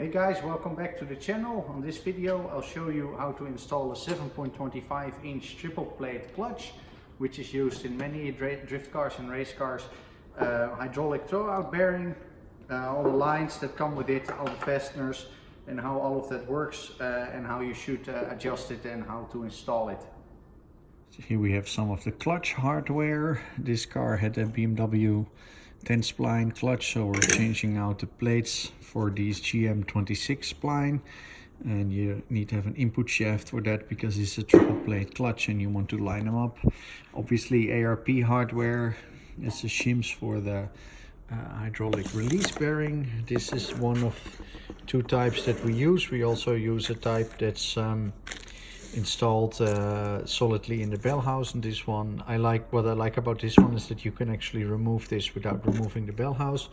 Hey guys, welcome back to the channel. On this video I'll show you how to install a 7.25 inch triple plate clutch, which is used in many drift cars and race cars. Hydraulic throwout bearing, all the lines that come with it, all the fasteners, and how all of that works, and how you should adjust it and how to install it. So here we have some of the clutch hardware. This car had a BMW 10 spline clutch, so we're changing out the plates for these GM26 spline, and you need to have an input shaft for that because it's a triple plate clutch and you want to line them up. Obviously ARP hardware is the shims for the hydraulic release bearing. This is one of two types that we use. We also use a type that's installed solidly in the bell house, and this one what I like about this one is that you can actually remove this without removing the bell house.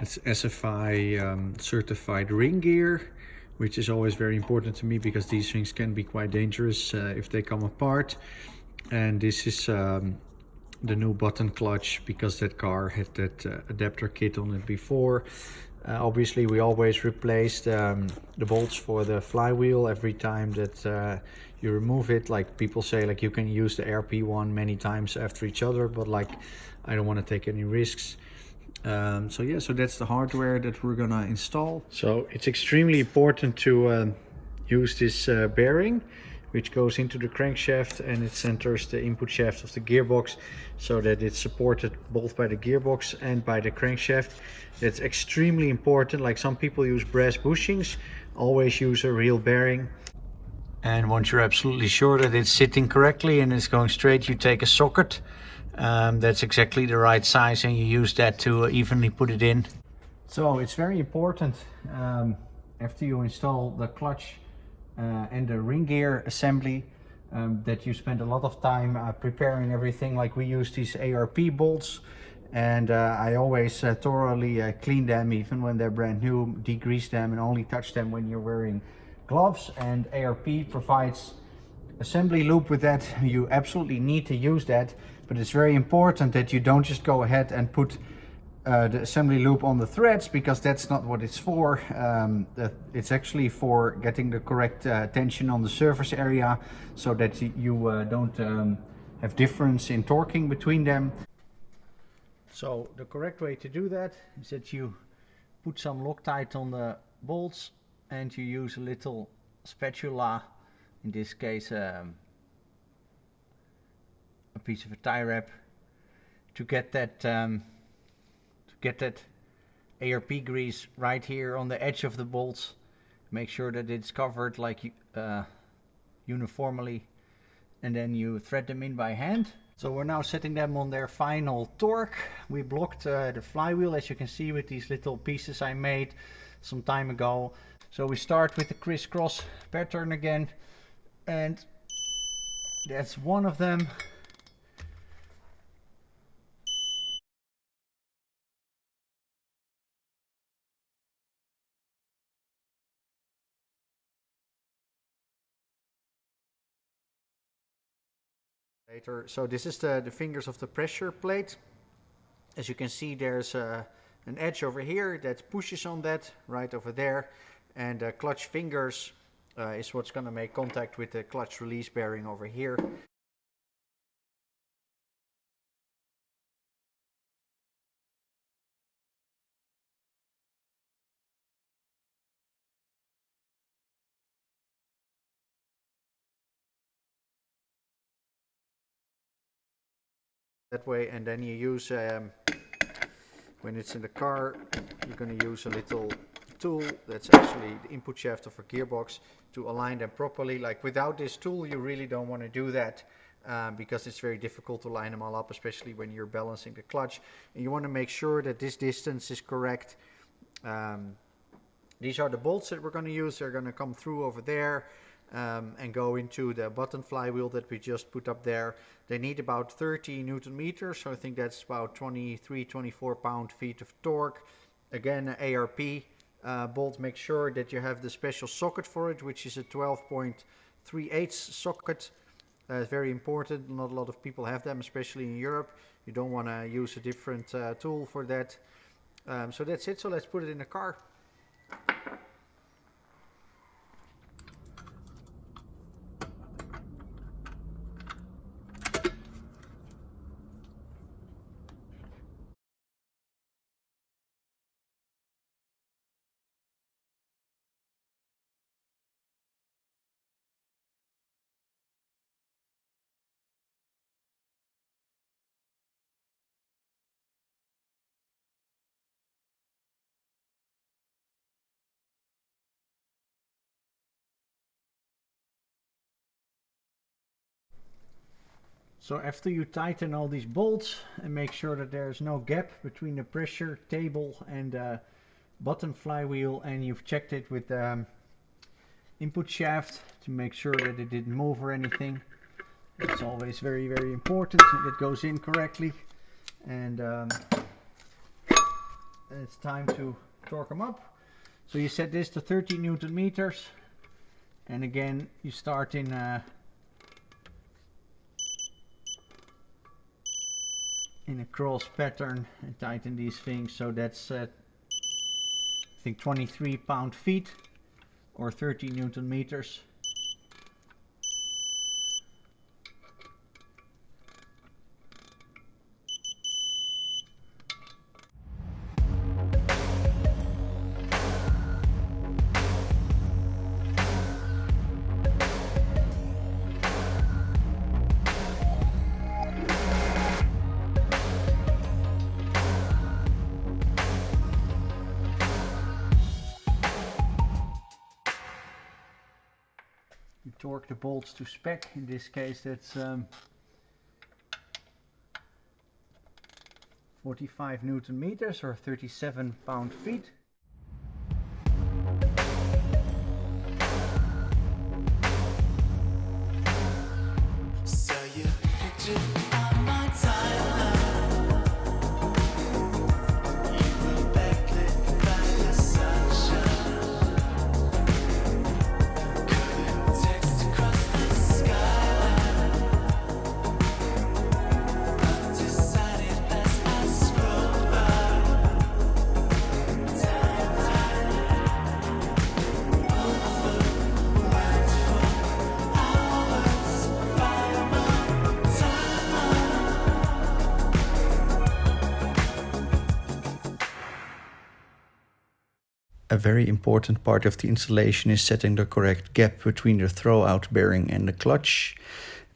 It's SFI certified ring gear, which is always very important to me because these things can be quite dangerous if they come apart. And this is the new button clutch because that car had that adapter kit on it before. Obviously we always replace the bolts for the flywheel every time that you remove it. Like people say, like you can use the ARP one many times after each other, but like I don't want to take any risks. So yeah, so that's the hardware that we're gonna install. So it's extremely important to use this bearing, which goes into the crankshaft and it centers the input shaft of the gearbox so that it's supported both by the gearbox and by the crankshaft. That's extremely important. Like some people use brass bushings, always use a real bearing. And once you're absolutely sure that it's sitting correctly and it's going straight, you take a socket that's exactly the right size and you use that to evenly put it in. So it's very important after you install the clutch and the ring gear assembly that you spend a lot of time preparing everything. Like we use these ARP bolts, and I always thoroughly clean them even when they're brand new, degrease them, and only touch them when you're wearing gloves. And ARP provides assembly loop with that. You absolutely need to use that, but it's very important that you don't just go ahead and put the assembly loop on the threads, because that's not what it's for. It's actually for getting the correct tension on the surface area so that you don't have difference in torquing between them. So the correct way to do that is that you put some Loctite on the bolts and you use a little spatula, in this case a piece of a tie wrap, to get that ARP grease right here on the edge of the bolts. Make sure that it's covered like uniformly, and then you thread them in by hand. So we're now setting them on their final torque. We blocked the flywheel, as you can see, with these little pieces I made some time ago. So we start with the crisscross pattern again, and that's one of them. So this is the fingers of the pressure plate. As you can see, there's an edge over here that pushes on that right over there, and the clutch fingers is what's going to make contact with the clutch release bearing over here. That way, and then you use when it's in the car, you're going to use a little tool that's actually the input shaft of a gearbox to align them properly. Like without this tool you really don't want to do that because it's very difficult to line them all up, especially when you're balancing the clutch, and you want to make sure that this distance is correct. These are the bolts that we're going to use. They're going to come through over there and go into the button flywheel that we just put up there. They need about 30 Newton meters, so I think that's about 24 pound-feet of torque. Again, ARP bolt. Make sure that you have the special socket for it, which is a 12.38 socket. Very important. Not a lot of people have them, especially in Europe. You don't want to use a different tool for that. So that's it. So let's put it in the car. So after you tighten all these bolts and make sure that there's no gap between the pressure table and the bottom flywheel, and you've checked it with the input shaft to make sure that it didn't move or anything. It's always very, very important that it goes in correctly. And it's time to torque them up. So you set this to 30 Newton meters. And again, you start in a cross pattern and tighten these things. So that's I think 23 pound-feet or 30 Newton meters. Torque the bolts to spec. In this case that's 45 Newton meters or 37 pound-feet. A very important part of the installation is setting the correct gap between the throwout bearing and the clutch.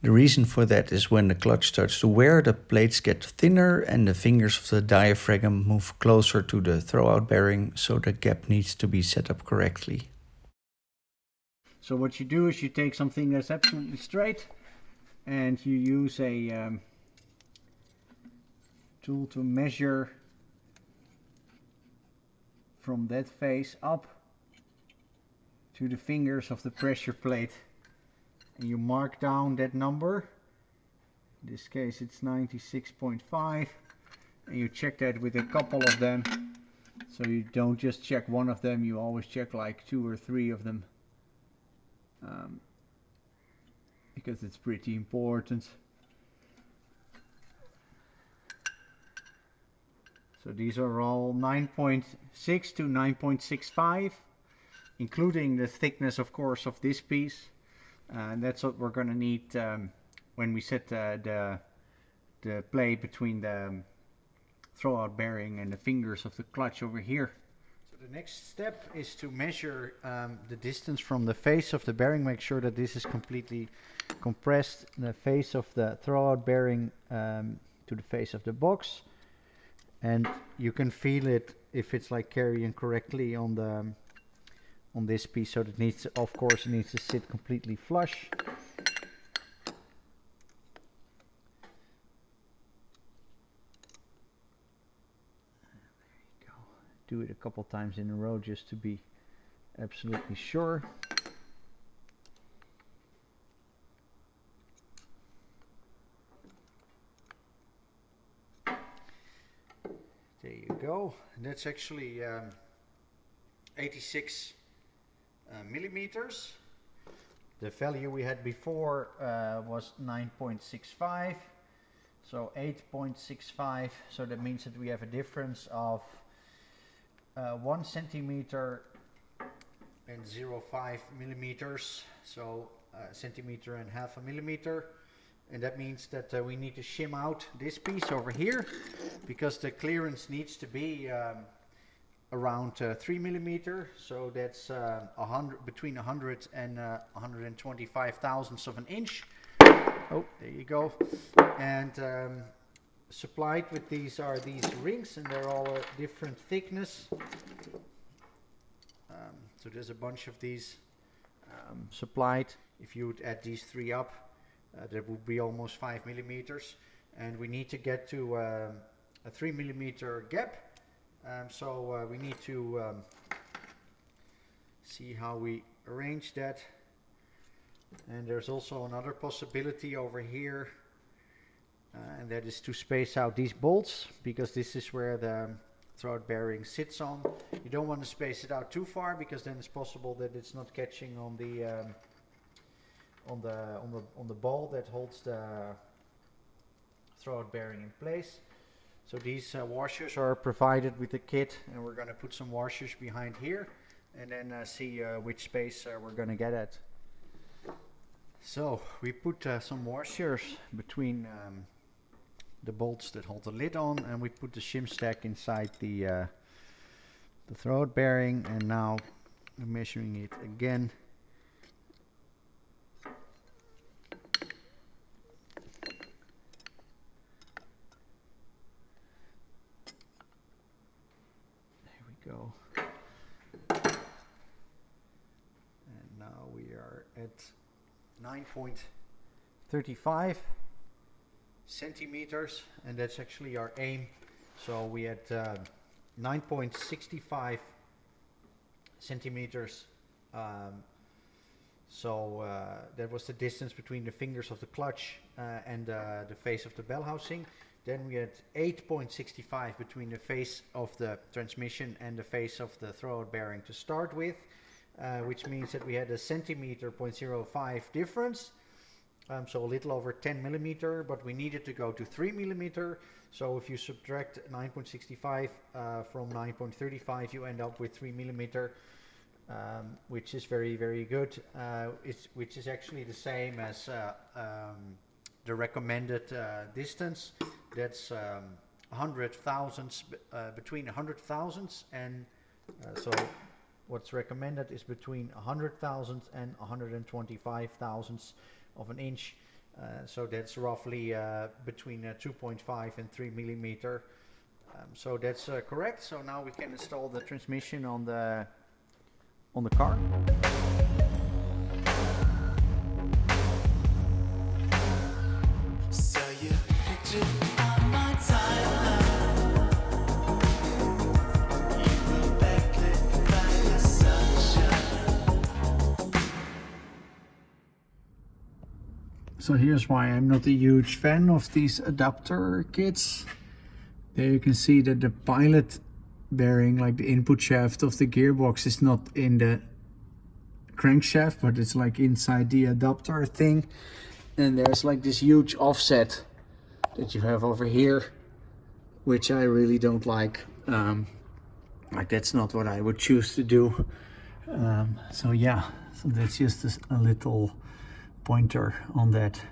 The reason for that is when the clutch starts to wear, the plates get thinner and the fingers of the diaphragm move closer to the throwout bearing, so the gap needs to be set up correctly. So what you do is you take something that's absolutely straight and you use a tool to measure from that face up to the fingers of the pressure plate, and you mark down that number. In this case it's 96.5, and you check that with a couple of them. So you don't just check one of them, you always check like 2 or 3 of them, because it's pretty important. So these are all 9.6 to 9.65, including the thickness, of course, of this piece. And that's what we're going to need when we set the plate between the throwout bearing and the fingers of the clutch over here. So the next step is to measure the distance from the face of the bearing. Make sure that this is completely compressed, the face of the throwout bearing to the face of the box. And you can feel it if it's like carrying correctly on the on this piece. So it needs, of course, it needs to sit completely flush. There you go. Do it a couple times in a row just to be absolutely sure. There you go. And that's actually 86 millimeters. The value we had before was 9.65, so 8.65. So that means that we have a difference of 1 centimeter and 0.5 millimeters, so a centimeter and half a millimeter. And that means that we need to shim out this piece over here, because the clearance needs to be around 3 millimeter. So that's between 100 and 125 thousandths of an inch. Oh, there you go. And supplied with these are these rings, and they're all a different thickness. So there's a bunch of these supplied. If you would add these three up, that would be almost 5 millimeters. And we need to get to a 3 millimeter gap. So we need to see how we arrange that. And there's also another possibility over here, and that is to space out these bolts, because this is where the throwout bearing sits on. You don't want to space it out too far, because then it's possible that it's not catching on the ball that holds the throwout bearing in place. So these washers are provided with the kit, and we're going to put some washers behind here, and then see which space we're going to get at. So we put some washers between the bolts that hold the lid on, and we put the shim stack inside the throwout bearing, and now I'm measuring it again. There we go. And now we are at 9.35 centimeters, and that's actually our aim. So we had 9.65 centimeters. That was the distance between the fingers of the clutch and the face of the bell housing. Then we had 8.65 between the face of the transmission and the face of the throwout bearing to start with, which means that we had a centimeter 0.05 difference. So a little over 10 millimeter, but we needed to go to 3 millimeter. So if you subtract 9.65 from 9.35, you end up with 3 millimeter, which is very, very good. Which is actually the same as the recommended distance. That's 100 thousandths, between 100 thousandths and so what's recommended is between 100 thousandths and 125 thousandths of an inch. So that's roughly between 2.5 and 3 millimeter. So that's correct. So now we can install the transmission on the car. So you picture on my timeline, you were backlit by the sunshine. So here's why I'm not a huge fan of these adapter kits. There you can see that the pilot bearing, like the input shaft of the gearbox, is not in the crankshaft, but it's like inside the adapter thing. And there's like this huge offset that you have over here, which I really don't like. Like that's not what I would choose to do. So yeah, so that's just a little pointer on that.